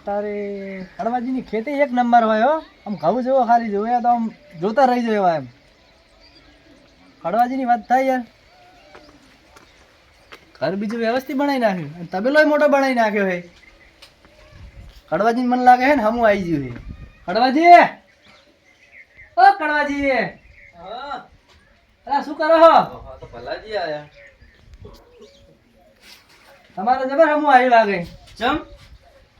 તારે કડવાજીની ખેતી એક નંબર હોય હો. આમ ઘઉં જેવો ખાલી જોયા તો આમ જોતા રહી જાય એવા એમ. કડવાજીની વાત થાય યાર. ઘર બીજું વ્યવસ્થિત બનાવી નાખ્યું અને તબેલોય મોટો બનાવી નાખ્યો હે. કડવાજીને મને લાગે હે ને હમું આવી ગયું છે. કડવાજી, ઓ કડવાજી, અલા શું કરો છો? તો ભલાજી આયા. તમારે જબર હમું આવ્યું લાગે. ચમ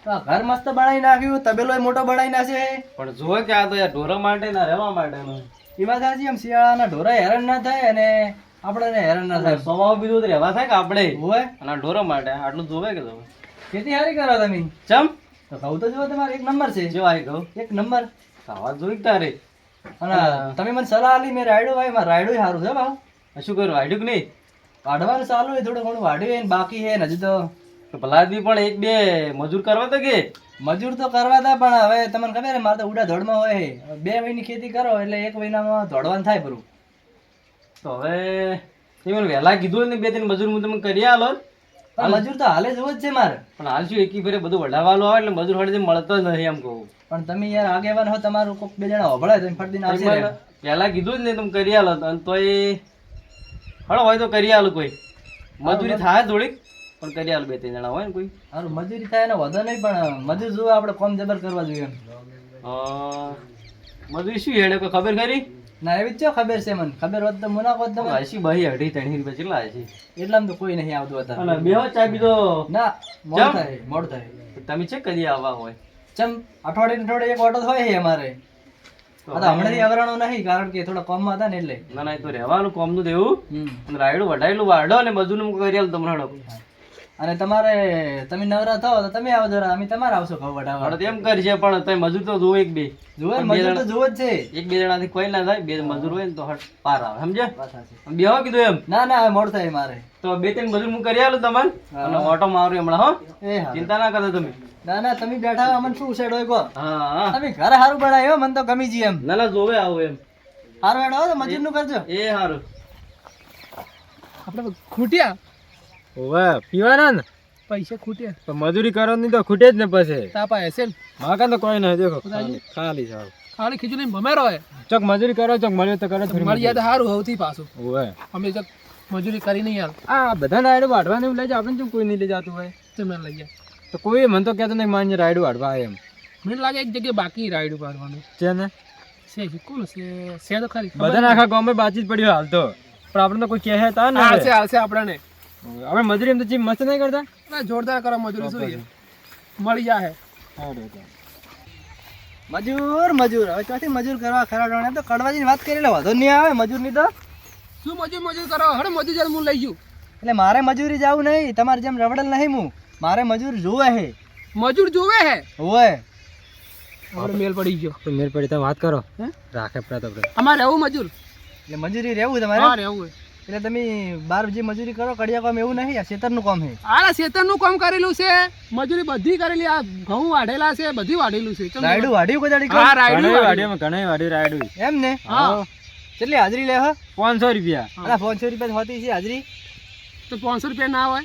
તો આ ઘર મસ્ત બનાવી નાખ્યું, તબેલોય મોટો બનાવી નાખ્યો. પણ જોવે કે આ તો યાર ઢોરો માટે ના રહેવા માટેનું. એ વાત સાચી. આમ શિયાળાના ઢોરા હેરાન ના થાય અને આપણે હેરાન ના થાય. સ્વભાવ બીજું તો રહેવા થાય કે આપણે હોય અને આ ઢોરો માટે આટલું જોવે કે તમે. ખેતી સારી કરો તમે. ચમ તો ઘઉં તો જુઓ તમારે એક નંબર છે. જો આવી કહું એક નંબર. આવાજ જોઈ કે તારે. અને તમે મને સલાહ આલી, મેં રાયડું ભાઈ મારે રાયડું સારું છે ભાવ. શું કરું વાઢ્યું કે નહીં? વાઢવાનું ચાલુ હોય, થોડું ઘણું વાઢ્યું હોય ને બાકી છે ને હજુ તો. ભલાજી પણ એક બે મજૂર કરવા તો કે મજૂર તો કરવા હતા પણ હવે તમને ખબર મારે તો ઉડા ધોડમાં હોય છે. 2 મહિની ખેતી કરો એટલે 1 મહિનામાં ધોડવાનું થાય પૂરું. તો હવે તે મને વહેલા કીધું ને 2-3 મજૂર હું તમને કરી આલો. પણ મજૂર તો હાલે જવું જ છે મારે. પણ હાલ શું એકી ફેરે બધું વઢાવાનું આવે એટલે મજૂર હળે મળતો જ નથી એમ કહું. પણ તમે યાર આગેવાન હો, તમારું કોઈક 2 જણા હોભળે તો ફટદીને આવશે રે. પહેલા કીધું જ ને તમે કરી આલો અને તોય હળો હોય તો કરી આલો. કોઈ મજૂરી થાય થોડીક પણ કરી આલો. 2-3 જણા હોય ને કોઈ હારું મજૂરી થાય ને વધો નહીં પણ મજૂર જોવે આપણે કોમ જબર કરવા જોઈએ એમ. મજૂરી શું હેડે કોઈ ખબર ખરી? ના એવી જ છે ખબર છે મને. ખબર હોત તો મુનાફો જ તમે. હસી બહી 2.5-3 રૂપિયા કેટલા હશે? એટલામાં તો કોઈ નહીં આવતું હતા. અને બેહો ચા બીજો ના મોડ થાય, મોડ થાય. તમે છે કદી આવવા હોય? ચમ અઠવાડિયે એક ઓટો હોય છે અમારે. આ તો હમણાંથી અવરાણો નહીં કારણ કે થોડા કોમમાં હતા ને એટલે. ના ના એ તો રહેવાનું કોમનું દેવું. અને રાયડું વઢાયેલું વાઢો ને મજૂરનું કરી આલો તમને હળો. અને તમારે તમે નવરા થાઓ તો તમે આવજો, અમે તમારે આવશો ઘઉં વઢાવવા. હળો એમ કરશે પણ તોય મજૂર તો જોવે એક બે. જોવે ને, મજૂર તો જોવે જ છે. 1-2 જણાથી કોઈ ના થાય. 2 મજૂર હોય ને તો હટ પાર આવે. સમજ્યા? વાત સાચી. બેહો કીધું એમ. ના ના હવે મોડ થાય મારે. તો 2-3 મજૂર હું કરી આલું તમારે અને ઓટો મારું હમણાં. હો એ હા. ચિંતા ના કરતા તમે. ના ના તમે બેઠા હો, અમને શું ઉછેડ હોય કહો. હા હા તમે ઘર સારું બનાવ્યો, મને તો ગમી ગયું એમ. ના ના જોવે આવું એમ. સારું હેડો હો તો મજૂર નું કરજો. એ સારું. આપણે ખૂટ્યા ઓવે પીવાના ને પૈસા ખૂટ્યા તો મજૂરી કરો નહીં તો ખૂટે જ ને પછી. તાપા હશે ને માકા તો કોઈ નહીં. દેખો બતાજી. ખાલી સારું ખાલી ખીચું લઈને ભમેરો હોય ચોક મજૂરી કરો, ચોક મળ્યો તો કરો. મારી યાદ સારું હોવથી પાછું ઓવે અમે તો મજૂરી કરી નહીં યાર આ બધા રાયડું વાઢવાનું લઈ જાય આપણે, કોઈ નહીં લઈ જતું હોય તમે લઈ ગયા તો કોઈ મને તો કહેતો નહીં માન્ય રાયડું વાઢવા એમ. મને લાગે એક જગ્યાએ બાકી રાયડું પાડવાનું છે ને છે કોણ છે તો ખરી બધાને આખા ગામમાં બાતચીત પડી હોય હાલ તો. પણ આપણે તો કોઈ કહે તા ને હાલશે હાલશે આપણને આપણે મજૂરી એમ તો ચીમ મસ્ત નહીં કરતા. ના જોરદાર કરો મજૂરી શું છે મળી જાય મજૂર મજૂર હવે ચોથી મજૂર કરવા ખરા ડોણે તો કડવાજીની વાત કરી લે, વાંધો નહીં આવે મજૂરની તો. શું મજૂર કરો હડે મજૂર જ્યારે હું લઈ જઉં એટલે મારે મજૂરી જવું નહીં, તમારે જેમ રવડેલ નહીં હું. મારે મજૂર જોવે છે. મજૂર જોવે હે હોય આપણે મેલ પડી ગયો તો મેર પડી તમે વાત કરો. હે? રાખે પડે તો અમારે રહેવું મજૂર એટલે મજૂરી રહેવું હા તમારે. રહેવું એટલે તમે બાર જે મજૂરી કરો કડિયા કામ એવું નહીં, આ ખેતરનું કામ છે. આ શેતરનું કામ કરેલું છે, મજૂરી બધી કરેલી, આ ઘઉં વાઢેલા છે, બધી વાઢેલું છે. ચમ રાયડું વાઢ્યું કોઈ દાડી હા કામ? રાયડું ઘણી વાઢ્યું. વાડી ઘણી વાડી રાયડું એમ ને. હા. કેટલી હાજરી લે હો? 500 રૂપિયા. અલા 500 રૂપિયા હોતી છે હાજરી. તો 500 રૂપિયા ના હોય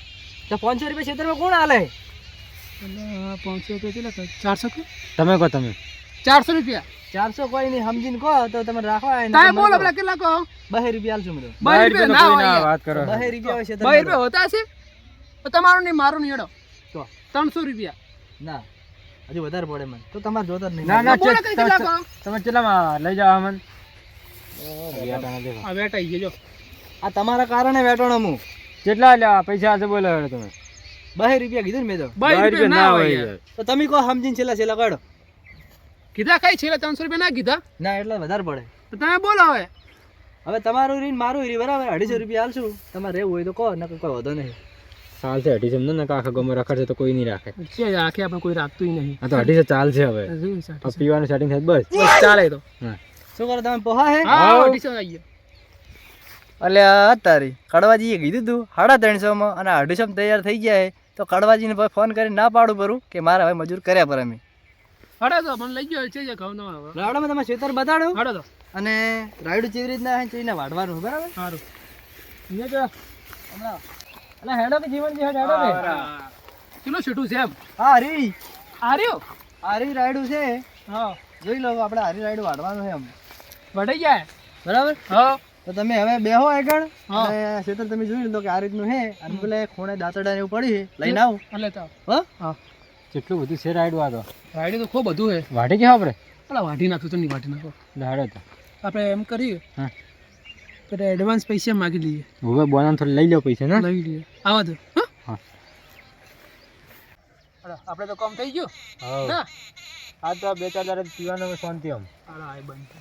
તો 500 રૂપિયા ખેતરમાં કોણ હાલે? 500 રૂપિયા કેટલા 400 કે તમે કહો તમે 400 રૂપિયા 400 કોઈ નહીં, સમજીને કહો તો તમે રાખો. તાય બોલો પેલા કેટલા કહો 2 રૂપિયા આલશું મેં તો. 2 રૂપિયા ના હોય યાર. વાત કરો. 2 રૂપિયા હોય 2 રૂપિયા હોતા છે તો તમારું નહીં મારું નહીં હેડો તો 300 રૂપિયા ના હજુ વધારે પડે મને તો તમારે જોતા જ નહીં. ના ના બોલો કઈ કેટલા કહો તમે કેટલામાં લઈ જાઓ અમન? આ વેટ આવી ગયો આ તમારા કારણે વેટોણો હું. કેટલા લ્યા પૈસા આજે બોલો હવે તમે? 2 રૂપિયા કીધું ને મેં તો. 2 રૂપિયા ના હોય યાર. તો તમે કહો સમજીને છેલ્લા કાઢો. કીધા કઈ છે 300 રૂપિયા ના કીધા ના એટલે વધારે પડે. તો તમે બોલો હવે હવે તમારું રીન મારું રીન બરાબર 250 રૂપિયા આલશું. તમારે રહેવું હોય તો કહો, ન કોઈ વધો નહીં. ચાલશે 250 ને આખા ગમે રખડશે તો કોઈ નહીં રાખે. છે આખે આપણે કોઈ રાખતું નહીં આ તો 250 ચાલશે હવે. આ પીવાનું સેટિંગ થાય બસ. બસ ચાલે તો હા શું કરો તમે પોહા હે? હા 250 આવી ગયો એટલે આ તારી કડવાજીએ કીધું તું 350 માં અને 250 તૈયાર થઈ ગયા હે તો કડવાજીને ફોન કરીને ના પાડું પરું કે મારે હવે મજૂર કર્યા પર અમે. હડો તો મને લઈ ગયો છે જે ઘઉં નો હવે રાવડામાં તમે ખેતર બતાડો હડો તો અને રાયડું ચેવી રીતના હે ચઈને વાઢવાનું બરાબર. સારું અહીંયા જો હમણાં અલા હેડો કે જીવન જે હેડો કે ચલો છૂટું છે એમ હા હરી આર્યો આરી રાયડું છે, હા જોઈ લો આપણે આરી રાયડું વાળવાનું છે એમ, વઢાઈ જાય બરાબર. હા તો તમે હવે બેહો આગળ, હા. અને ક્ષેત્ર તમે જોઈ લો કે આ રીતનું છે, અને પેલા ખૂણે દાંતડા ને એવું પડી છે, લઈને આવું. એટલે તો હો કેટલું બધું છે રાયડું આ તો. રાયડું તો ખૂબ બધું છે. વાઢી ગયા આપણે પેલા વાઢી નાખું તો નહીં વાઢી નાખો. દાડે તો આપણે એમ કરીએ હા તો એડવાન્સ પૈસા માગી લઈએ, હવે બોનામ થોડી લઈ લો પૈસા ને. લઈ લઈએ. આવા દો હા. હા આપણે તો કામ થઈ ગયું હા ના. આ તો 2-4 દાડા પીવાનો શાંતિ આમ. આ બંધ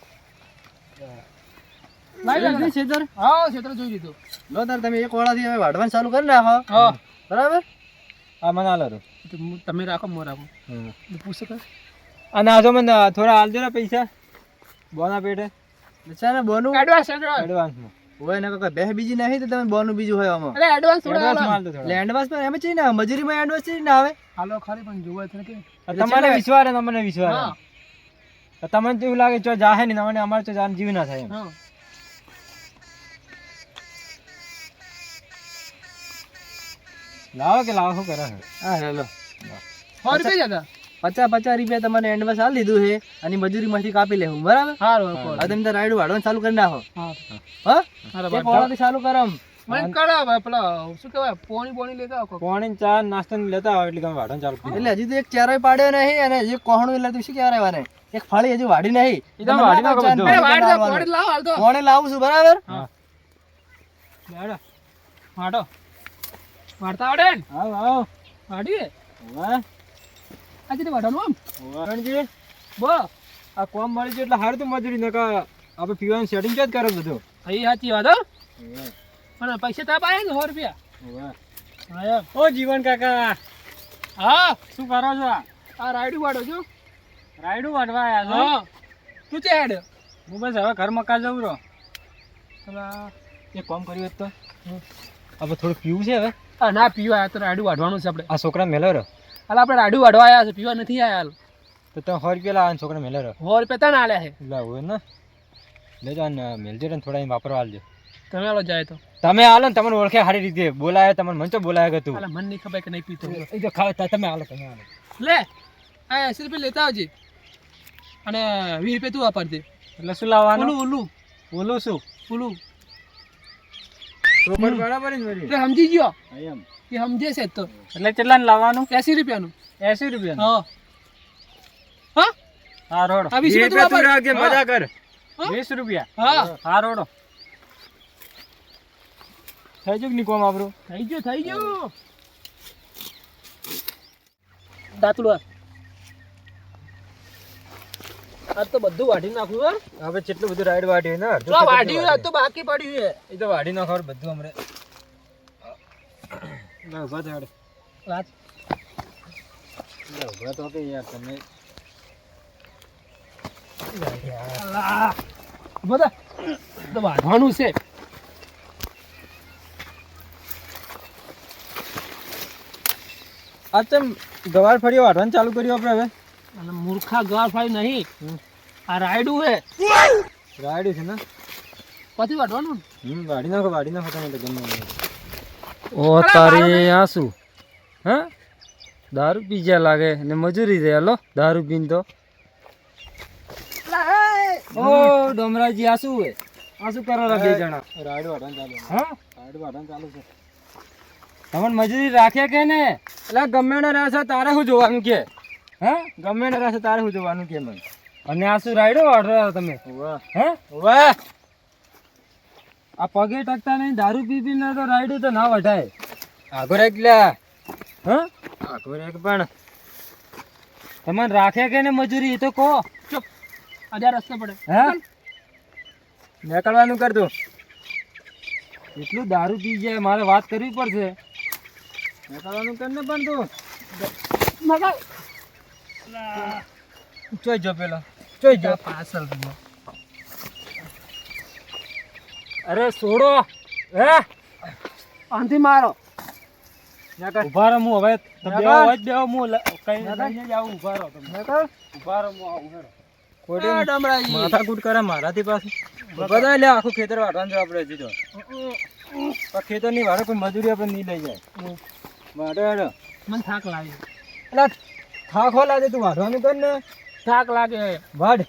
જોઈ લીધું ક્ષેત્ર? હા ક્ષેત્ર જોઈ લીધું. લો તાર તમે એક વાળાથી હવે વાઢવાનું ચાલુ કરી નાખો, હા બરાબર. આ મને હાલો તો. તો તમે રાખો મો રાખો પૂછો કર. અને આ જો મને થોડા હાલજો ને પૈસા બોના પેટે છે ને બોનું એડવાન્સ એડવાન્સમાં. હોય ને કોઈ બે બીજી નહીં તો તમે બોનું બીજું હોય આમાં. અરે એડવાન્સ થોડા એડવાન્સ હાલો. માલ તો એટલે થોડા. એડવાન્સ માં એમ જ ના મજૂરીમાં એડવાન્સ ચી ના આવે. હાલો ખાલી પણ જોવે છે કે તમને વિશ્વાસ હે, તમને વિશ્વાસ હા હે. તમને તો એવું લાગે ચો જાહે નહીં, તમને અમારે તો જાન જીવ ના થાય એમ. હા લાવો કે લાવો શું કરે છે? હા હેલો 100 રૂપિયા જતા 50 રૂપિયા તમને એડવાન્સ આલી દીધું છે, અને મજૂરીમાંથી કાપી લેવું, બરાબર. હારું હવે તમે તો રાયડું વાળવાનું ચાલુ કરી નાખો. હા હા હારું એક વાળાથી ચાલુ કરો આમ. મને કરાવે પેલા શું કહેવાય પોણી લેતા આવો પાણી ચા નાસ્તો ને લેતા આવો એટલે તમે વાઢવાનું ચાલુ કરી દો. એટલે હજી તો એક ચારોય પાડ્યો નહીં, અને હજી કોહણું એટલે તું શું કહેવાય ને, એક ફાળી હજી વાઢી નહીં. ઈ તમે વાઢી નાખો બધું. અરે વાડ દો પોણી લાવ હાલ તો કોણે લાવું છું, બરાબર. હા બેડો વાડો વાડતા આવડે ને આવો આવો. વાડીએ વાહ આજે તો વાડવાનું આમ વાહણજી, બો આ કોમ મળી ગયું એટલે હારું તો મજૂરી નકા આપણે પીવાનું સેટિંગ જ કરો બધું. અહીં સાચી વાત હો. પણ પૈસા તાપ આયા ને 100 રૂપિયા હા એમ. ઓ જીવન કાકા હા શું કરો છો? આ રાયડું વાડો છો રાયડું વાઢવા આયા છો? હા તું છે હેડ હું બસ હવે ઘર મકા જવું રહો. પેલા એક કામ કર્યું હોત તો આપણે થોડું પીવું છે હવે. આ ના પીવા આ તો રાયડું વાડવાનું છે આપણે. આ છોકરા મેલો રહ્યો હાલ આપણે રાયડું વાડવા આવ્યા છે, પીવા નથી આયા હાલ. તો તમે 100 રૂપિયા લાવવા છોકરા મેલો રહ્યો 100 રૂપિયા તને આલ્યા છે. એટલે હોય ને લેજો ને મેલજો ને થોડા અહીં વાપરવા આલજો. તમે હાલો જાય તો તમે આલો ને તમને ઓળખે સારી રીતે બોલાય, તમને મન તો બોલાય કે તું હાલે મને નહીં ખબર કે નહીં પીતો એ તો ખાવ તમે આલો તમે આલો. લે આ 80 રૂપિયા લેતા આવજે અને 20 રૂપિયા તું વાપરજે. એટલે શું લાવવાનું? ઓલું ઓલું બોલું શું ઓલું ચોપડ બરાબર જ વળી. એટલે સમજી ગયો એમ એ સમજે છે જ તો. એટલે કેટલા લાવવાનું? 80 રૂપિયાનું 80 રૂપિયા. હા હા હા રોડો. આ 20 રૂપિયા તું વાપર. મજા કર. હા. 20 રૂપિયા. હા હા રોડો. થઈ ગયું કે નહીં કોમ આપણું? થઈ ગયું દાંતલું આ તો બધું વાઢી નાખ્યું હો. હવે કેટલું બધું રાઈડ વાઢ્યું ને તો વાઢ્યું આ તો બાકી પડ્યું છે. એ તો વાઢી નાખો બધું હમણે. લે ઉભા થા હેડ. વાત લે ઉભા તો કે યાર તમે. બધા તો વાઢવાનું છે. આ તેમ ગવાર ફળીઓ વાઢવાનું ચાલુ કર્યું આપણે હવે. અને મૂર્ખા ગવાર ફાડી નહીં આ રાયડું છે રાયડું છે ને. પછી વાઢવાનું વાઢી નાખો તમે તો ગમે તે. ઓ તારી આ શું હા દારૂ પી ગયા લાગે ને મજૂરી દે હાલો દારૂ પીને તો. ઓ ડોમરાજી આ શું હે? આ શું કરો બે જણા? રાયડું વાઢવાનું ચાલુ. હા રાયડું વાઢવાનું ચાલુ છે. તમને મજૂરી રાખે કે ને? એટલે ગમે ને રહેશે તારે શું જોવાનું કે? હા ગમે ને રહેશે તારે શું જોવાનું કે મને? અને આ શું રાયડો વાઢો તમે? હે વાહ આ પગે ટકતા નહીં દારૂ પી પીને તો રાયડું તો ના વઢાય. આગો રેક લ્યા. હા આગો રેક પણ તમને રાખે કે ને મજૂરી એ તો કહો. ચૂપ આજા રસ્તે પડે હા નીકળવાનું કર દો. એટલું દારૂ પી જાય મારે વાત કરવી પડશે. નીકળવાનું કર ને પણ તું મગા ચોઈ જો પેલો ચોઈ જો. પાછળ અરે છોડો હે આંધી મારો ઉભા રહો હું હવે બેહો કઈ લઈને જ આવું. ઉભા રહો તમે ઉભા રહો હું આવું હેડો. ખોટી માથાકૂટ કરે મારાથી પાછું. બધા લે આખું ખેતર વાઢવાનું છે આપણે હજી તો. પણ ખેતર ની વાળો કોઈ મજૂરી આપણે નહીં લઈ જાય. વાઢો હેડો. મને થાક લાગે એટલે થાક હો લાગે તું વાઢવાનું કર ને થાક લાગે વાઢ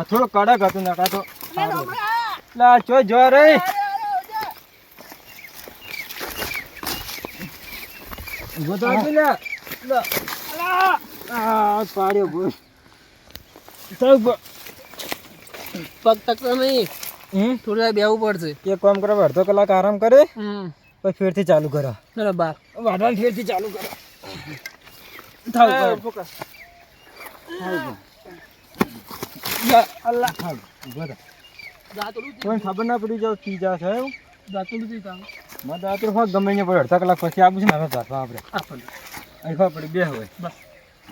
થોડો કડક હતું નકા તો લા ચો જો રે ઉભો તો આપી લે પાડ્યો બોલ પગ તકતો નહીં થોડી વાર બેવું પડશે એક કામ કરો અડધો કલાક આરામ કરે હમ પછી ફેરથી ચાલુ કરો ચલો બાર વાઢવાનું ફેરથી ચાલુ કરો અલ્લાહ ઉભો થા દાંતડું કોઈ ખબર ના પડી જાવ પી જા છે દાંતડું થી કામ મત આતર હોત ગમે ને પડે અડધા કલાક પછી આવું છે ને હવે પાછા આપણે અહીં પડી બે હવે બસ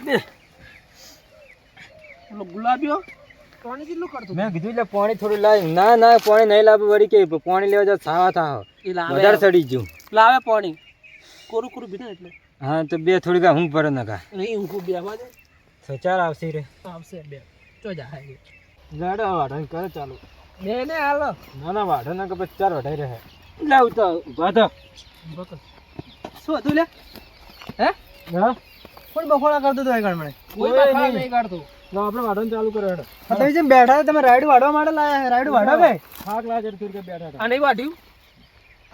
બે ઓલો ગુલાબીઓ પાણી કેટલું કરતો મેં કીધું એટલે પાણી થોડું લાવ ના ના પાણી નહીં લાવે વળી કે પાણી લેવા જાવ થાવા થાવ એ લાવે વધારે ચડી ગયું લાવે પાણી કોરું કોરું બીને એટલે હા તો બે થોડી કા હું પર નકા નહીં હું બે આવા દે સચાર આવશે રે આવશે બે ચો જા ગાડો વાઢણ કરે ચાલુ બે ને હાલો ના ના વાઢો ના કે પછી ચાર વઢાઈ રહે લાવ તો ઉભા તો શું હતું લે હે હા કોણ બખોડા કરતો હતો એ ગણમણે કોઈ બખા નહીં કાઢતો ના આપણે વાઢવાનું ચાલુ કરે હેડો તમે જેમ બેઠા હતા, તમે રાયડું વાઢવા માટે લાયા છે, રાયડું વાઢો ભાઈ થાક લાગે થોડી કે બેઠા હતા આ નહીં વાઢ્યું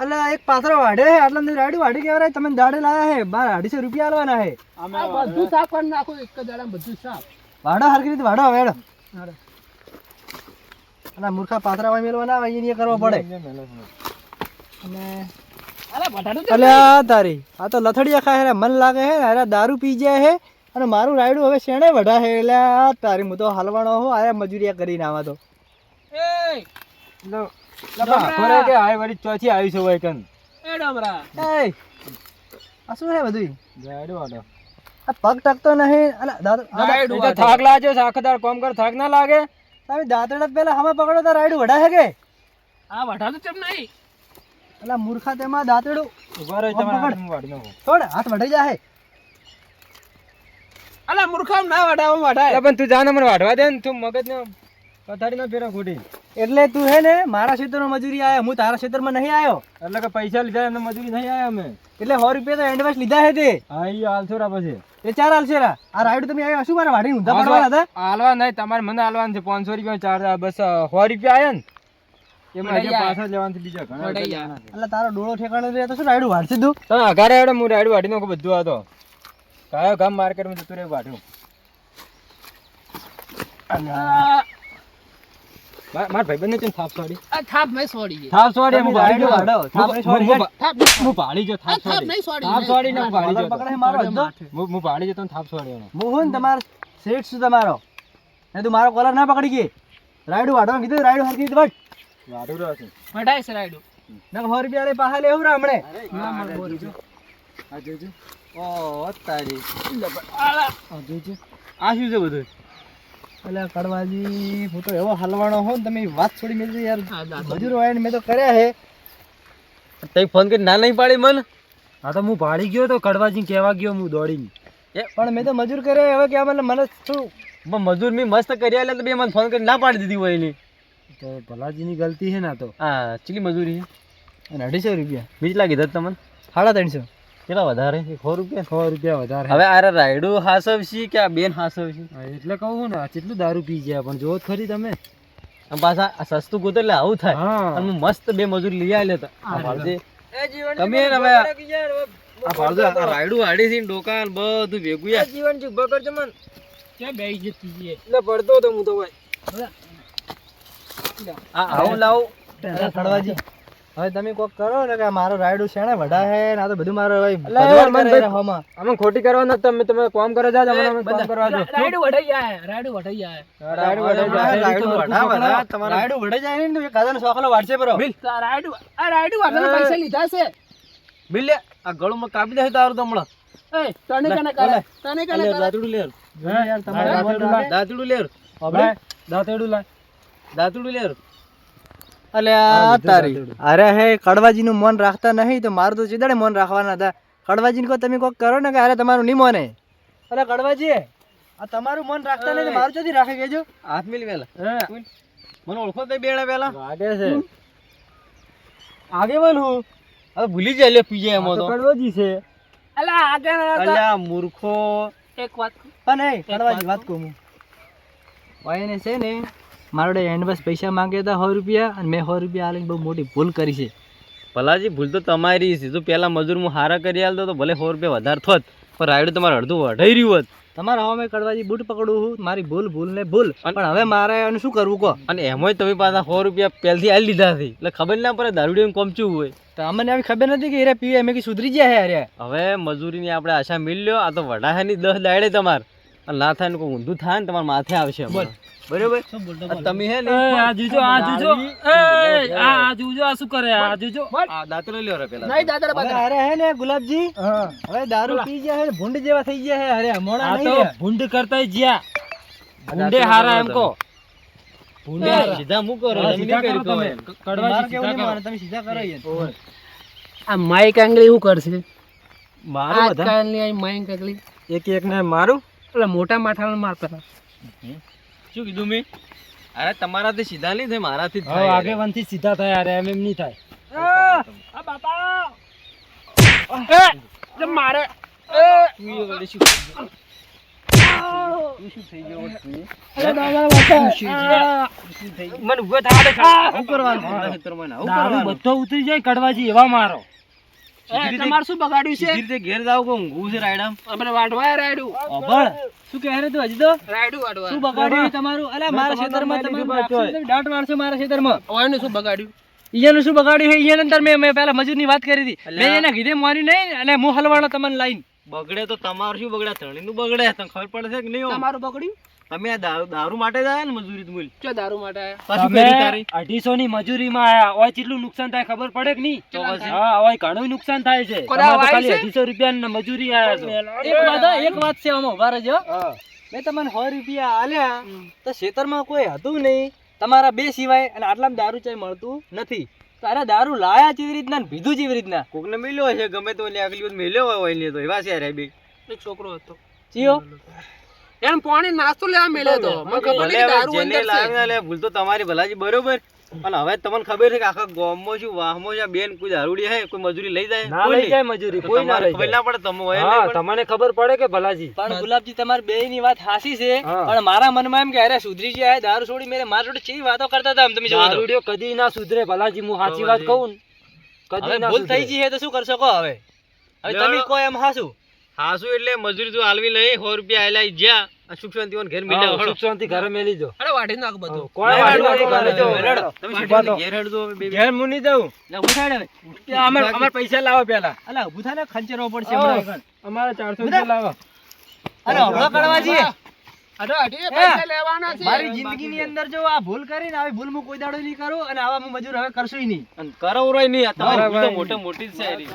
એટલે એક પાથરો વાઢે છે, આટલા બધું રાયડું વાઢી કેવરાય તમે દાડે લાયા છે, 1200 રૂપિયા આલવાના છે. આ બધું સાફ કરી નાખો એક જ દાડામાં બધું સાફ વાઢો હરખી રીતે વાઢો હવે હેડો. હાલો. અને મૂર્ખા પાથરા વાય મેલવા ના આવે એ કરવો પડે. અને અરે બટાટું અલ્યા તારી આ તો લથડિયા ખાય છે, મન લાગે છે અરે દારૂ પી જાય છે અને મારું રાયડું હવે શેણે વઢા છે. એટલે આ તારી હું તો હલવાણો હો આયા મજૂરિયા કરીને આવા તો એ લો ખોરે કે આય વળી ચોથી આવી છે હોય કન એ ડમરા એ આ શું છે બધું ગાડો વાડો આ પગ ટકતો નહીં. અલા રાયડું તો થાક લાગે સાખદાર કામ કર થાક ના લાગે તમે દાંતડા પેલા હમે પકડો તો રાયડું વઢા છે કે આ વટાતું ચમ નહીં અલા મૂર્ખા તેમાં દાંતડું ઉભા રહી તમારે હાથમાં વાડી નાખો છોડ હાથ વઢાઈ જાય. અલા મૂર્ખામ ના વટાવ વટાય પણ તું જા ને મને વાઢવા દે ને તું મગજ ને પથારી ના ફેરા ખોટી એટલે તું હે ને મારા ક્ષેત્રમાં મજૂરી આયો, હું તારા ક્ષેત્રમાં નહીં આવ્યો. એટલે કે પૈસા લીધા એમને મજૂરી નહીં આયા અમે એટલે 100 રૂપિયા તો એડવાન્સ લીધા હે તે હા ઈ હાલશોરા પછી એ 4 હાલશેરા. આ રાયડું તમે આવ્યા શું મારે વાઢીને ઊંધા પડવાના હતા? હાલવા નહીં તમારે મને હાલવાનું છે 500 રૂપિયા ચાર બસ 100 રૂપિયા આયા ને એમાં હજી પાછા જ લેવાનું છે બીજા ઘણા વઢાઈ એટલે તારો ડોળો ઠેકાણે રહે તો શું રાયડું વાઢશે તું? તમે અઘારે હેડો હું રાયડું વાઢી નાખું બધું આ તો કયો ગામ માર્કેટમાં જતું રહે વાઢ્યું મારા ભાઈબંધને કેમ થાપ છોડી આ થાપ નહીં છોડી થાપ છોડી હું ભાળી રાયડું વાઢો. થાપ નહીં છોડી. હું ભાળી જો થાપ થાપ છોડી નહીં છોડી થાપ છોડી ને હું ભાળી મગર જો પકડે છે મારો અડધો. હું ભાળી જો તને થાપ છોડી એનો હું હું ને તમારો શેઠ છું તમારો. ને તું મારો કોલર ના પકડી ગઈ. રાયડું વાઢવાનું કીધું, રાયડું હરખી રીતે વાઢ. વાઢું રહ્યો છે વટાય છે રાયડું નકર 100 રૂપિયા લઈ પાછા લેવું રે હમણે. આ જોજો ઓ તારી આલા આ જોજો આ શું છે બધું? એટલે કડવાજી હું તો એવો હલવાણો હો ને તમે વાત છોડી મેળવી યાર. આ દાંત. મજૂરો આવીને મેં તો કર્યા હે. તઈ ફોન કરી ના નહીં પાડી મન હા તો હું ભાળી ગયો તો કડવાજી કહેવા ગયો હું દોડીને પણ મેં તો મજૂર કર્યા હવે કે મને મને શું મજૂર મેં મસ્ત કર્યા એટલે તો બે મને ફોન કરી ના પાડી દીધી હોય એની. તો ભલાજીની ગલતી છે ને આ તો હા ચીલી મજૂરી છે અને 250 રૂપિયા બીજલા કીધા તમને 350. કેટલા વધારે 100 રૂપિયા 100 રૂપિયા વધારે હવે આ રાયડું હાસવશી કે આ બેન હાસવશી હા, એટલે કહું ને આ કેટલું દારૂ પી ગયા પણ જોત ખરી તમે અને પાછા આ સસ્તું ગોતો એટલે આવું થાય હા અને હું મસ્ત બે મજૂર લઈ આવેલા હતા આ ભાળજે તમે ને હવે આ ભાળજો આ રાયડું હાડી છે ને ડોકા ને બધું ભેગું યાર જીવન ચૂક બકર જમન ક્યાં બેહી જતી છે એટલે પડતો તો હું તો ભાઈ આ આવું લાવું કડવાજી હવે તમે કોક કરો ને કે મારો રાયડું શેણે વઢા હે ને આ તો બધું મારો ભાઈ અલા, ભજવાડ મન કરે ભાઈ. છે હોમાં. અમે ખોટી કરવા નથી તમે તમે કામ કરો જા મને કામ કરવા દો રાયડું વટાઈ જાય રાયડું વટાઈ જાય રાયડું વઢાઈ જાય. રાયડું વઢા તમારા રાયડું વઢાઈ જાય ને તો એક હજારનો સોખલો વાળશે બરો. આ રાયડું વાળવાના પૈસા લીધા છે બિલ લે આ ગળુંમાં કાપી દે તારું તો હમણાં એ તને કને કરે તને કને કરે દાંતડું લે યાર તમારે દાંતડું લે ભાઈ, દાંતેડું લાય દાંતડું લે અલ્યા તારી અરે હે કડવાજી નું મન રાખતા નહીં તો મારું તો ચીદાડે મન રાખવાના હતા. કડવાજી કો તમે કોક કરો ને કે અરે તમારું નહીં મોને. અરે કડવાજી આ તમારું મન રાખતા નહીં તો મારું ચોથી રાખે કેજો. હાથ મિલી વેલા હે મને ઓળખો તો બેડા વેલા વાગે છે આગેવાન હું હવે ભૂલી જાય લે પીજે એમાં તો કડવાજી છે. અલા આગળ અલ્યા મૂર્ખો એક વાત પણ એ કડવાજી વાત કહું હું ભાઈને છે ને મારો એડવાન્સ પૈસા માંગ્યા હતા 100 રૂપિયા અને મેં 100 રૂપિયા આલીને બહુ મોટી ભૂલ કરી છે. ભલાજી ભૂલ તો તમારી છે. જો પેલા મજૂર હું હારા કરી આલતો તો ભલે 100 રૂપિયા વધારે થોત, પણ રાયડું તમારે અડધું વઢાઈ રહ્યું હોત. તમારા હવે મેં કડવાજી બૂટ પકડું છું, મારી ભૂલ ને ભૂલ. પણ હવે મારે એનું શું કરવું કહો? અને એમાંય તમે પાછા 100 રૂપિયા પહેલથી આલી લીધા છે એટલે ખબર ના પડે દારૂડીને કોમચું હોય. તો અમને આવી ખબર નથી કે એરે પીવે મેં કે સુધરી ગયા હે અરે. હવે મજૂરીની આપણે આશા મિલ્યો. આ તો વઢાવાની 10 દાડે તમારે અને ના થાય ને કોઈ ઊંધું થાય ને તમારા માથે આવશે હમણાં. બરોબર આ તમે હે ને આ જોજો આ શું કરે? આ જોજો આ દાંતરો લ્યો રે પેલા. નહીં દાદા હવે અરે હે ને ગુલાબજી હવે દારૂ પી ગયા હે ભૂંડ જેવા થઈ ગયા હે અરે મોડા આ નહીં તો રે. ભૂંડ કરતા જ્યા ભૂંડે હારા એમ કહો. ભૂંડે સીધા મૂકો રે. હા, તમે સીધા નહીં કરો કર્યું તમે. તો હવે. તમારે કડવાજી કેવું સીધા નહીં કરો. માને, તમે સીધા કરો યાર. આ માઈક આંગળી શું કરશે? મારું બધા આજકાલની આ માઈક આંગળી એક એક ને મારું. એટલે મોટા માથાને મારતા શું કીધું મેં? અરે તમારાથી સીધા નહીં થાય, મારાથી જ હવે થાય. આગેવાનથી સીધા થાય અરે એમ નહીં થાય. આ બાપા એ મારે મને ઉભો થવા દે. આવું કરવાનું આપણા ખેતરમાં ને આવું દારૂ કરવાનું. બધો ઉતરી જાય કડવાજી એવા મારો. તમારે શું બગાડ્યું છે? સીધી રીતે ઘેર જાવ કે ઊંઘવું છે રાયડામ? અમે વાડવા રાયડું અભણ શું કહે રે તું હજી તો રાયડું વાડવા શું બગાડ્યું તમારું? અલા મારા ખેતરમાં તમે દાંત મારશો મારા ખેતરમાં. ઓયનું શું બગાડ્યું? ઈયાનું શું બગાડ્યું છે? ઈયાને અંદર મેં પેલા મજૂરની વાત કરી હતી. મેં એને કીધે મારી નહીં અને હું હલવાડો તમને લાઈન. બગડે તો તમારું શું બગડે? ત્રણેયનું બગડે. તમને ખબર પડે છે કે નહીં? ઓમ? તમારું બગડ્યું? તમે આ દારૂ માટે જ આયા ને મજૂરી તો મૂલ. ચો દારૂ માટે આયા? પાછું તમે કરી તારી. 250 ની મજૂરીમાં આયા ઓય કેટલું નુકસાન થાય ખબર પડે કે નહીં? તો પછી? હા ઓય ઘણું નુકસાન થાય છે. કોના તમારે તો વાય ખાલી છે? 250 રૂપિયાની મજૂરી આયા છો. એક વાત છે આમાં ઉભા રહેજો. મેં તમને 100 રૂપિયા આલ્યા તો ખેતરમાં કોઈ હતું નહીં તમારા બે સિવાય અને આટલામાં દારૂ ચાય મળતું નથી. તો અરે દારૂ લાયા કેવી રીતના ને પીધું કેવી રીતના? કોકને મેલ્યો હશે ગમે તો આગલી વખત મેલ્યો હોય ને તો એવા છે રે બે. એક છોકરો હતો ચિયો એમ પાણી નાસ્તો લેવા મેલ્યો તો મને ખબર ભલે નહીં કે હવે દારૂ જેને અંદર લાગે છે. ના લે, ભૂલ તો તમારી ભલાજી બરોબર. પણ હવે તમને ખબર છે કે આખા ગામમાં શું વાહમાં છે બેન કોઈ દારૂડી હે કોઈ મજૂરી લઈ જાય? ના કોઈ લઈ નહીં. જાય મજૂરી તો કોઈ ના તમારે લઈ ખબર જાય. ના પડે તમે હોય હા તમને ખબર પડે કે ભલાજી પણ ગુલાબજી તમારી બે ની વાત હાસી છે હા. પણ મારા મનમાં એમ કે અરે સુધરી ગયા દારૂ છોડી મેરે મારા જોડે ચેવી વાતો કરતા હતા આમ તમે જોવો તો. દારૂડિયો કદી ના સુધરે ભલાજી હું સાચી વાત કહું ને, હવે કદી ના ભૂલ થઈ સુધરે. ગઈ છે તો શું કરશો કહો હવે? હવે તમે કહો એમ હાસું. હા શું એટલે મજૂરી તો હાલવી લઈ 100 રૂપિયા આયલા જ્યાં સુખ શાંતિઓને ઘેર મિલ્યા હા, સુખ શાંતિ ઘરે મેલી દો. અરે વાઢી નાખ બધું. કોઈ વાંધો નહીં, ઘરે જો. તમે સીધા ઘેર હેડજો હવે બે. ઘેર હું નહીં જાઉં. લે ઊભું થાય ને. અમાર પૈસા લાવો પેલા. અલા ઊભું થાય ને ખંચેરવો પડશે હા. હમણાં. અમારા 400 રૂપિયા લાવો. અરે હમણાં કડવાજી અરે અઢી પૈસા લેવાના છે. મારી જિંદગીની અંદર જો આ ભૂલ કરીને આવી ભૂલ હું કોઈ દાડો નહીં કરું અને આવા હું મજૂર હવે કરશું નહીં. અને કરો રોય નહીં, આ તમારી ભૂલ તો મોટી જ છે એરી.